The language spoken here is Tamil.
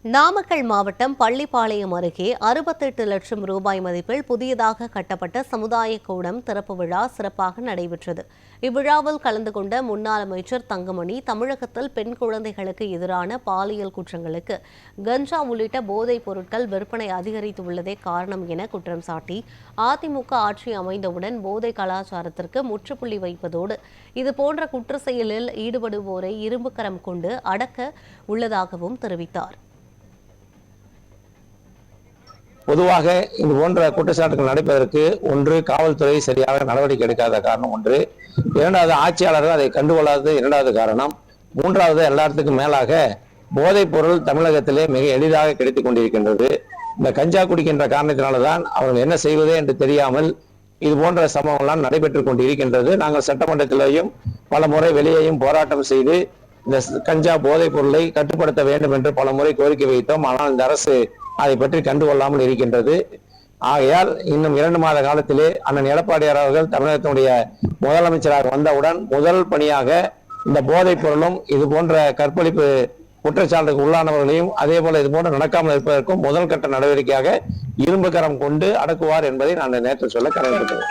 நாமக்கல் மாவட்டம் பள்ளிப்பாளையம் அருகே 68 லட்சம் ரூபாய் மதிப்பில் புதியதாக கட்டப்பட்ட சமுதாய கூடம் திறப்பு விழா சிறப்பாக நடைபெற்றது. இவ்விழாவில் கலந்து கொண்ட முன்னாள் அமைச்சர் தங்கமணி, தமிழகத்தில் பெண் குழந்தைகளுக்கு எதிரான பாலியல் குற்றங்களுக்கு கஞ்சா உள்ளிட்ட போதைப் பொருட்கள் விற்பனை அதிகரித்துள்ளதே காரணம் என குற்றம் சாட்டி, அதிமுக ஆட்சி அமைந்தவுடன் போதை கலாச்சாரத்திற்கு முற்றுப்புள்ளி வைப்பதோடு இதுபோன்ற குற்ற செயலில் ஈடுபடுவோரை இரும்புக்கரம் கொண்டு அடக்க உள்ளதாகவும் தெரிவித்தார். பொதுவாக இது போன்ற குற்றச்சாட்டுகள் நடப்பதற்கு ஒன்று, காவல்துறை சரியாக நடவடிக்கை எடுக்காத காரணம் ஒன்று, இரண்டாவது ஆட்சியாளர்கள் அதை கண்டுகொள்ளாதது இரண்டாவது காரணம், மூன்றாவது எல்லாத்துக்கும் மேலாக போதைப் பொருள் தமிழகத்திலே மிக எளிதாக கிடைத்துக் கொண்டிருக்கின்றது. இந்த கஞ்சா குடிக்கின்ற காரணத்தினால்தான் அவர்கள் என்ன செய்வதே என்று தெரியாமல் இது போன்ற சம்பவங்கள்லாம் நடைபெற்றுக் கொண்டிருக்கின்றது. நாங்கள் சட்டமன்றத்திலேயும் பல முறை வெளியேயும் போராட்டம் செய்து இந்த கஞ்சா போதைப் பொருளை கட்டுப்படுத்த வேண்டும் என்று பல முறை கோரிக்கை வைத்தோம். ஆனால் இந்த அரசு அதை பற்றி கண்டுகொள்ளாமல் இருக்கின்றது. ஆகையால் இன்னும் 2 மாத காலத்திலே அண்ணன் எடப்பாடியார் அவர்கள் தமிழகத்தினுடைய முதலமைச்சராக வந்தவுடன் முதல் பணியாக இந்த போதைப் பொருளும் இது போன்ற கற்பழிப்பு குற்றச்சாட்டுக்கு உள்ளானவர்களையும் அதே போல இது போன்ற நடக்காமல் இருப்பதற்கும் முதல் கட்ட நடவடிக்கையாக இரும்பு கரம் கொண்டு அடக்குவார் என்பதை நான் நேற்று சொல்ல கடமைப்பட்டேன்.